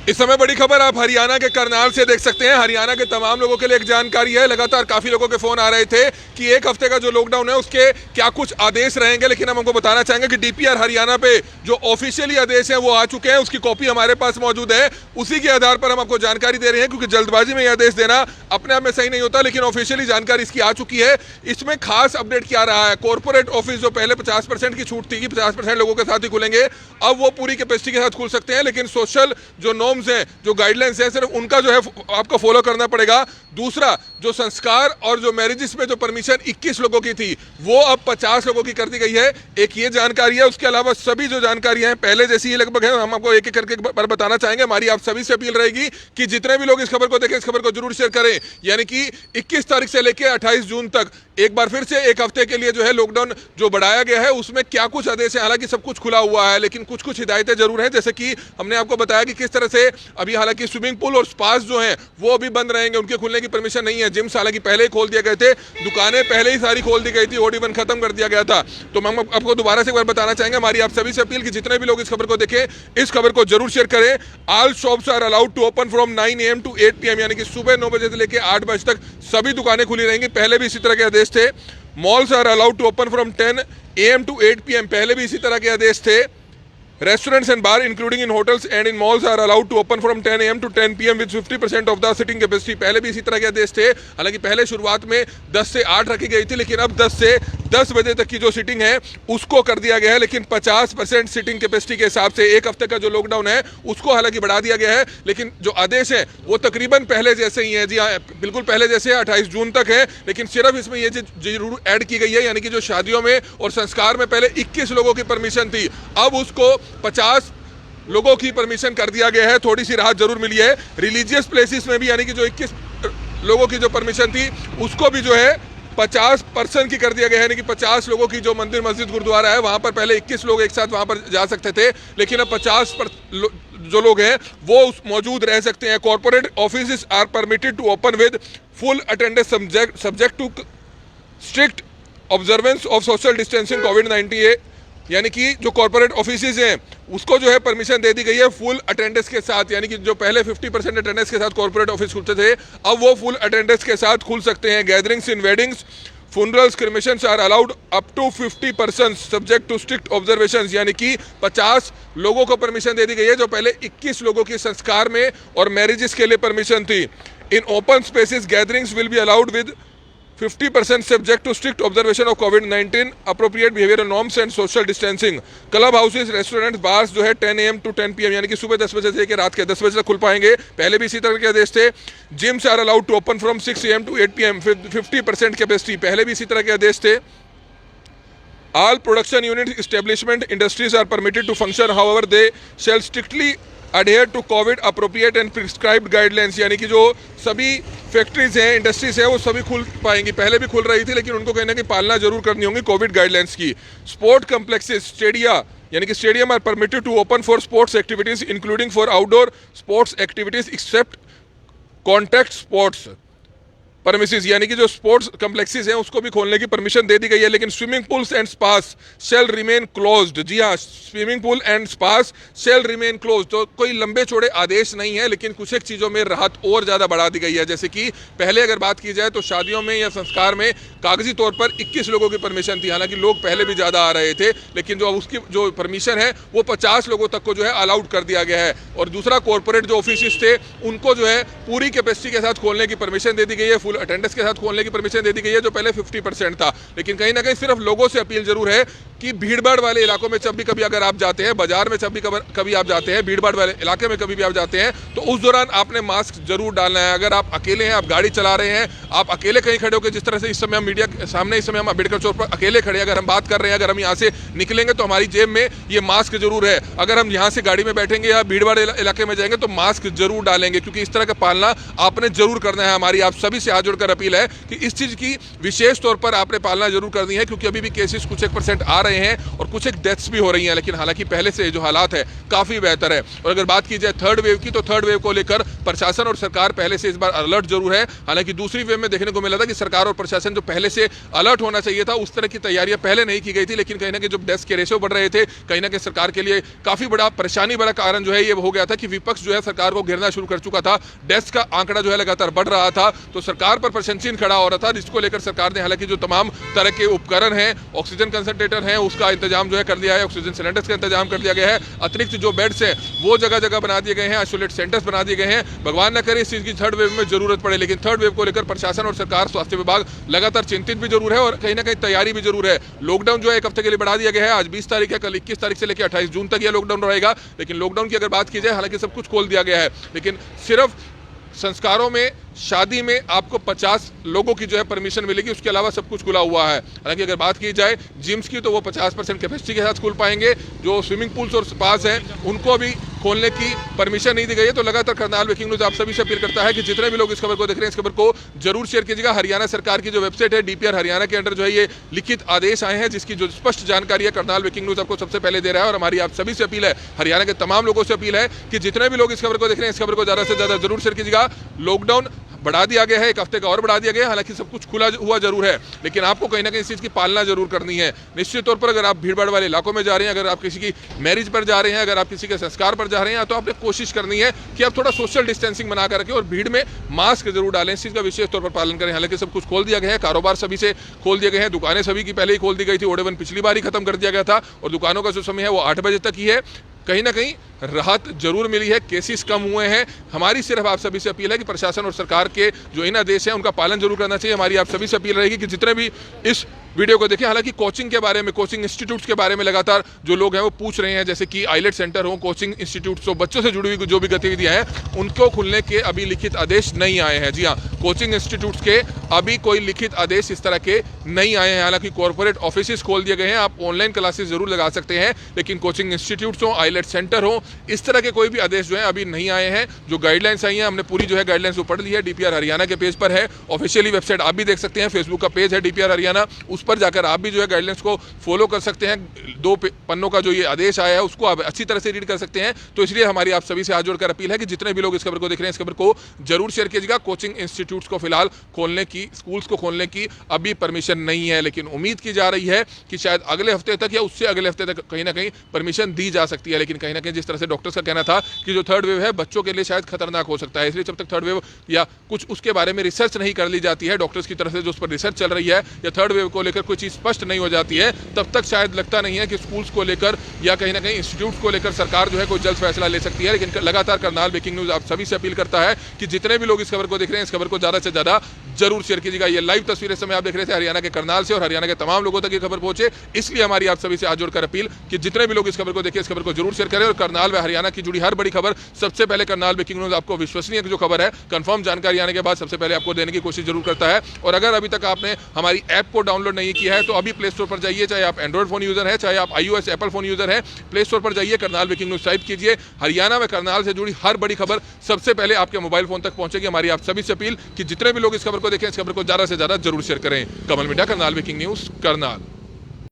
इस समय बड़ी खबर आप हरियाणा के करनाल से देख सकते हैं। हरियाणा के तमाम लोगों के लिए एक जानकारी है। लगातार काफी लोगों के फोन आ रहे थे कि एक हफ्ते का जो लॉकडाउन है उसके क्या कुछ आदेश रहेंगे, लेकिन हम आपको बताना चाहेंगे कि डीपीआर हरियाणा पे जो ऑफिशियली आदेश है वो आ चुके हैं। उसकी कॉपी हमारे पास मौजूद है, उसी के आधार पर हम आपको जानकारी दे रहे हैं, क्योंकि जल्दबाजी में यह आदेश देना अपने आप में सही नहीं होता। लेकिन ऑफिशियली जानकारी इसकी आ चुकी है। इसमें खास अपडेट क्या रहा है, कॉर्पोरेट ऑफिस जो पहले 50% की छूट थी कि 50% लोगों के साथ ही खुलेंगे, अब वो पूरी कैपेसिटी के साथ खुल सकते हैं। लेकिन सोशल जो नॉर्म्स हैं, जो गाइडलाइंस है, सिर्फ उनका जो है आपको फॉलो करना पड़ेगा। दूसरा, जो संस्कार और जो मैरिजेस में जो परमिशन 21 लोगों की थी वो अब 50 लोगों की कर दी गई है। एक ये जानकारी है। उसके अलावा सभी जो जानकारियां हैं पहले जैसी ही लगभग है, हम आपको एक एक करके पर बताना चाहेंगे। हमारी आप सभी से अपील रहेगी कि जितने भी लोग इस खबर को देखें, इस खबर को जरूर शेयर करें। यानी कि 21 तारीख से लेकर 28 जून तक एक बार फिर से एक हफ्ते के लिए जो है लॉकडाउन जो बढ़ाया गया है, उसमें क्या कुछ आदेश है। हालांकि सब कुछ खुला हुआ है, लेकिन कुछ कुछ हिदायतें जरूर हैं। जैसे कि हमने आपको बताया कि किस तरह से अभी हालांकि स्विमिंग पूल और स्पास जो हैं वो अभी बंद रहेंगे, उनके खुलने की परमिशन नहीं है। जिम्स हालांकि पहले ही खोल दिए गए थे, दुकानें पहले ही सारी खोल दी गई थी, OD1 खत्म कर दिया गया था। तो हम आपको दोबारा से एक बार बताना चाहेंगे, हमारी आप सभी से अपील कि जितने भी लोग इस खबर को देखें, इस खबर को जरूर शेयर करें। All shops are allowed to open from 9 AM to 8 PM, यानी कि सुबह 9 बजे से लेकर 8 बजे तक सभी दुकानें खुली रहेंगी। पहले भी इसी तरह के आदेश थे। Malls are allowed to open from 10 AM to 8 PM, पहले भी इसी तरह के आदेश थे। Restaurants and bar including in hotels and in malls are allowed to open from 10 AM to 10 PM with 50% of the sitting capacity, पहले भी इसी तरह के आदेश थे। हालांकि पहले शुरुआत में 10 से 8 रखी गई थी, लेकिन अब 10 से 10 बजे तक की जो सीटिंग है उसको कर दिया गया है। लेकिन 50% सीटिंग कैपेसिटी के हिसाब से एक हफ्ते का जो लॉकडाउन है उसको हालांकि बढ़ा दिया गया है। लेकिन जो आदेश है वो तकरीबन पहले जैसे ही है। जी हाँ, बिल्कुल पहले जैसे 28 जून तक है। लेकिन सिर्फ इसमें ये जरूर ऐड की गई है, यानी कि जो शादियों में और संस्कार में पहले 21 लोगों की परमिशन थी, अब उसको 50 लोगों की परमिशन कर दिया गया है। थोड़ी सी राहत जरूर मिली है। रिलीजियस प्लेसेस में भी, यानी कि जो 21 लोगों की जो परमिशन थी उसको भी जो है 50% की कर दिया गया है। यानी कि 50 लोगों की जो मंदिर मस्जिद गुरुद्वारा है वहां पर पहले 21 लोग एक साथ वहां पर जा सकते थे, लेकिन अब 50 जो लोग हैं वो मौजूद रह सकते हैं। Corporate office are permitted to open with full attendance subject to strict observance of social distancing कोविड-19, यानी कि जो कॉर्पोरेट ऑफिसेज हैं उसको जो है परमिशन दे दी गई है फुल अटेंडेंस के साथ। यानी कि जो पहले 50% अटेंडेंस के साथ कॉर्पोरेट ऑफिस खुलते थे, अब वो फुल अटेंडेंस के साथ खुल सकते हैं। Gatherings in weddings, funerals, cremations are allowed up to 50% subject to strict observations, यानी कि 50 लोगों को परमिशन दे दी गई है, जो पहले 21 लोगों की संस्कार में और मैरिजेस के लिए परमिशन थी। In open spaces gatherings will be allowed with 50% subject to strict observation of कोविड-19 appropriate behaviour norms and social distancing. Club houses, restaurant, bars जो है 10 AM to 10 PM, यानी कि सुबह 10 बजे से लेकर रात के 10 बजे तक खुल पाएंगे। पहले भी इसी तरह के आदेश थे। Gyms are allowed to open from 6 AM to 8 PM 50% capacity, पहले भी इसी तरह के आदेश थे। All production unit, establishment, industries are permitted to function, however they shall strictly adhere to COVID appropriate and prescribed guidelines, यानी कि जो सभी फैक्ट्रीज हैं, इंडस्ट्रीज है, वो सभी खुल पाएंगी। पहले भी खुल रही थी, लेकिन उनको कहने की पालना जरूर करनी होगी कोविड गाइडलाइंस की। स्पोर्ट कम्प्लेक्सेस, स्टेडिया, यानी कि stadium are permitted to open for sports activities including for outdoor sports activities except contact sports premises, यानी कि जो स्पोर्ट्स कम्प्लेक्सेस हैं उसको भी खोलने की परमिशन दे दी गई है। लेकिन swimming pools and spas shall remain closed. जी हाँ, swimming pool and spas shall remain closed. तो कोई लंबे चौड़े आदेश नहीं है, लेकिन कुछ एक चीज़ों में राहत और ज़्यादा बढ़ा दी गई है। जैसे कि पहले अगर बात की जाए तो शादियों में या संस्कार में कागजी तौर पर 21 लोगों की परमिशन थी। हालांकि लोग पहले भी ज़्यादा आ रहे थे, लेकिन जो उसकी जो परमिशन है वो 50 लोगों तक को जो है अलाउड कर दिया गया है। और दूसरा, कॉर्पोरेट जो ऑफिस थे उनको जो है पूरी कैपेसिटी के साथ खोलने की परमिशन दे दी गई है, फुल अटेंडेंस के साथ खोलने की परमिशन दे दी गई है, जो पहले 50% था। लेकिन कहीं ना कहीं सिर्फ लोगों से अपील जरूर है कि भीड़भाड़ वाले इलाकों में जब भी कभी अगर आप जाते हैं, बाजार में जब भी कभी आप जाते हैं, भीड़भाड़ वाले इलाके में कभी भी आप जाते हैं, तो उस दौरान आपने मास्क जरूर डालना है। अगर आप अकेले हैं, आप गाड़ी चला रहे हैं, आप अकेले कहीं खड़े होकर, जिस तरह से इस समय हम मीडिया के सामने इस समय हम अम्बेडकर चौक पर अकेले खड़े हैं, अगर हम बात कर रहे हैं, अगर हम यहाँ से निकलेंगे तो हमारी जेब में ये मास्क जरूर है। अगर हम यहाँ से गाड़ी में बैठेंगे या भीड़भाड़ इलाके में जाएंगे तो मास्क जरूर डालेंगे, क्योंकि इस तरह का पालना आपने जरूर करना है। हमारी आप सभी से हाथ जोड़कर अपील है कि इस चीज़ की विशेष तौर पर आपने पालना जरूर करनी है, क्योंकि अभी भी केसेस कुछ 1% आ रहे हैं और कुछ एक डेथ्स भी हो रही हैं, लेकिन हालांकि पहले से जो हालात है काफ़ी बेहतर है। और अगर बात की जाए थर्ड वेव की, तो थर्ड वेव को लेकर प्रशासन और सरकार पहले से इस बार अलर्ट जरूर है। हालांकि दूसरी वेव में देखने को मिला था कि सरकार और प्रशासन जो पहले से अलर्ट होना चाहिए था, उस तरह की तैयारियां पहले नहीं की गई थी, लेकिन कहीं ना कहीं जब डेथ्स के रेशो बढ़ रहे थे, कहीं ना कहीं सरकार के लिए काफ़ी बड़ा परेशानी बड़ा कारण जो है ये हो गया था कि विपक्ष जो है सरकार को घेरना शुरू कर चुका था। डेथ्स का आंकड़ा जो है लगातार बढ़ रहा था, तो सरकार पर प्रशंसन खड़ा हो रहा था, जिसको लेकर सरकार ने हालांकि जो तमाम तरह के उपकरण हैं, ऑक्सीजन कंसंट्रेटर हैं, उसका इंतजाम जो है कर दिया है, ऑक्सीजन सिलेंडर्स का इंतजाम कर दिया गया है, अतिरिक्त जो बेड्स हैं वो जगह जगह बना दिए गए हैं, आइसोलेट सेंटर्स बना दिए गए हैं। भगवान न करे इस चीज़ की थर्ड वेव में जरूरत पड़े, लेकिन थर्ड वेव को लेकर प्रशासन और सरकार, स्वास्थ्य विभाग लगातार चिंतित भी जरूर है और कहीं ना कहीं तैयारी भी जरूर है। लॉकडाउन जो है 1 हफ्ते के लिए बढ़ा दिया गया है। आज 20 तारीख है, कल 21 तारीख से लेकर 28 जून तक यह लॉकडाउन रहेगा। लेकिन लॉकडाउन की अगर बात की जाए, हालांकि सब कुछ खोल दिया गया है, लेकिन सिर्फ संस्कारों में, शादी में आपको 50 लोगों की जो है परमिशन मिलेगी, उसके अलावा सब कुछ खुला हुआ है। हालांकि अगर बात की जाए जिम्स की, तो वो 50% कैपेसिटी के साथ खुल पाएंगे। जो स्विमिंग पूल्स और स्पास हैं उनको अभी खोलने की परमिशन नहीं दी गई है। तो लगातार करनाल ब्रेकिंग न्यूज़ आप सभी से अपील करता है कि जितने भी लोग इस खबर को देख रहे हैं, इस खबर को जरूर शेयर कीजिएगा। हरियाणा सरकार की जो वेबसाइट है डीपीआर हरियाणा के अंडर जो है ये लिखित आदेश आए हैं, जिसकी जो स्पष्ट जानकारी है करनाल ब्रेकिंग न्यूज़ आपको सबसे पहले दे रहा है। और हमारी आप सभी से अपील है, हरियाणा के तमाम लोगों से अपील है कि जितने भी लोग इस खबर को देख रहे हैं, इस खबर को ज़्यादा से ज़्यादा जरूर शेयर कीजिएगा। लॉकडाउन बढ़ा दिया गया है, 1 हफ्ते का और बढ़ा दिया गया है। हालांकि सब कुछ खुला हुआ जरूर है, लेकिन आपको कहीं ना कहीं इस चीज़ की पालना जरूर करनी है। निश्चित तौर पर अगर आप भीड़भाड़ वाले इलाकों में जा रहे हैं, अगर आप किसी की मैरिज पर जा रहे हैं, अगर आप किसी के संस्कार पर जा रहे हैं, तो आपने कोशिश करनी है कि आप थोड़ा सोशल डिस्टेंसिंग बनाकर रखें और भीड़ में मास्क जरूर डालें। इस चीज़ का विशेष तौर पर पालन करें। हालांकि सब कुछ खोल दिया गया है, कारोबार सभी से खोल दिए गए हैं, दुकानें सभी की पहले ही खोल दी गई थी। ओडेवन पिछली बार ही खत्म कर दिया गया था और दुकानों का जो समय है वो 8 बजे तक ही है। कहीं ना कहीं राहत जरूर मिली है, केसेस कम हुए हैं। हमारी सिर्फ आप सभी से अपील है कि प्रशासन और सरकार के जो इन आदेश हैं उनका पालन जरूर करना चाहिए। हमारी आप सभी से अपील रहेगी कि जितने भी इस वीडियो को देखें, हालांकि कोचिंग के बारे में, कोचिंग इंस्टीट्यूट्स के बारे में लगातार जो लोग हैं वो पूछ रहे हैं, जैसे कि आइलेट सेंटर हो, कोचिंग इंस्टीट्यूट्स हो, बच्चों से जुड़ी हुई जो भी गतिविधियां हैं उनको खुलने के अभी लिखित आदेश नहीं आए हैं। जी हाँ, कोचिंग इंस्टीट्यूट्स के अभी कोई लिखित आदेश इस तरह के नहीं आए हैं। हालांकि कॉर्पोरेट ऑफिस खोल दिए गए हैं, आप ऑनलाइन क्लासेस जरूर लगा सकते हैं, लेकिन कोचिंग इंस्टीट्यूट्स हो, आइलेट सेंटर हो, इस तरह के कोई भी आदेश जो है अभी नहीं आए हैं। जो गाइडलाइंस आई हैं, हमने पूरी जो है गाइडलाइंस पढ़ ली है, डीपीआर हरियाणा के पेज पर है, ऑफिशियली वेबसाइट आप भी देख सकते हैं, फेसबुक का पेज है डीपीआर हरियाणा, उस पर जाकर आप भी जो है गाइडलाइंस को फॉलो कर सकते हैं। 2 पन्नों का जो ये आदेश आया है उसको आप अच्छी तरह से रीड कर सकते हैं। तो इसलिए हमारी आप सभी से हाथ जोड़कर अपील है कि जितने भी लोग इस खबर को देख रहे हैं, इस खबर को जरूर शेयर कीजिएगा। कोचिंग इंस्टीट्यूट्स को फिलहाल खोलने की, स्कूल्स को खोलने की अभी परमिशन नहीं है, लेकिन उम्मीद की जा रही है कि शायद अगले हफ्ते तक या उससे अगले हफ्ते तक कहीं ना कहीं परमिशन दी जा सकती है। लेकिन कहीं ना कहीं जिस तरह से डॉक्टर्स का कहना था कि जो थर्ड वेव है बच्चों के लिए शायद खतरनाक हो सकता है, इसलिए जब तक थर्ड वेव या कुछ उसके बारे में रिसर्च नहीं कर ली जाती है डॉक्टर्स की तरफ से, जो उस पर रिसर्च चल रही है, या थर्ड वेव को लेकर कोई चीज़ स्पष्ट नहीं हो जाती है, तब तक शायद लगता नहीं है कि स्कूल्स को लेकर या कहीं ना कहीं इंस्टीट्यूट्स को लेकर सरकार जो है कोई जल्द फैसला ले सकती है। लेकिन लगातार करनाल ब्रेकिंग न्यूज़ आप सभी से अपील करता है कि जितने भी लोग इस खबर को देख रहे हैं, इस खबर को ज़्यादा से ज़्यादा जरूर शेयर कीजिएगा। ये लाइव तस्वीरें समय आप देख रहे थे हरियाणा के करनाल से, और हरियाणा के तमाम लोगों तक ये खबर पहुंचे, इसलिए हमारी आप सभी से हाथ जोड़कर अपील कि जितने भी लोग इस खबर को देखें, इस खबर को जरूर शेयर करें। और करनाल व हरियाणा की जुड़ी हर बड़ी खबर सबसे पहले करनाल ब्रेकिंग न्यूज़ आपको विश्वसनीय जो खबर है, कंफर्म जानकारी आने के बाद सबसे पहले आपको देने की कोशिश जरूर करता है। और अगर अभी तक आपने हमारी ऐप को डाउनलोड नहीं किया है तो अभी प्ले स्टोर पर जाइए, चाहे आप एंड्रॉइड फोन यूजर है, चाहे आप iOS एप्पल फोन यूजर है, प्ले स्टोर पर जाइए, करनाल ब्रेकिंग न्यूज़ टाइप कीजिए। हरियाणा व करनाल से जुड़ी हर बड़ी खबर सबसे पहले आपके मोबाइल फोन तक पहुंचेगी। हमारी आप सभी से अपील कि जितने भी लोग इस खबर को देखें, इस खबर को ज़्यादा से ज़्यादा जरूर शेयर करें। Kamal media, Karnal breaking news, Karnal.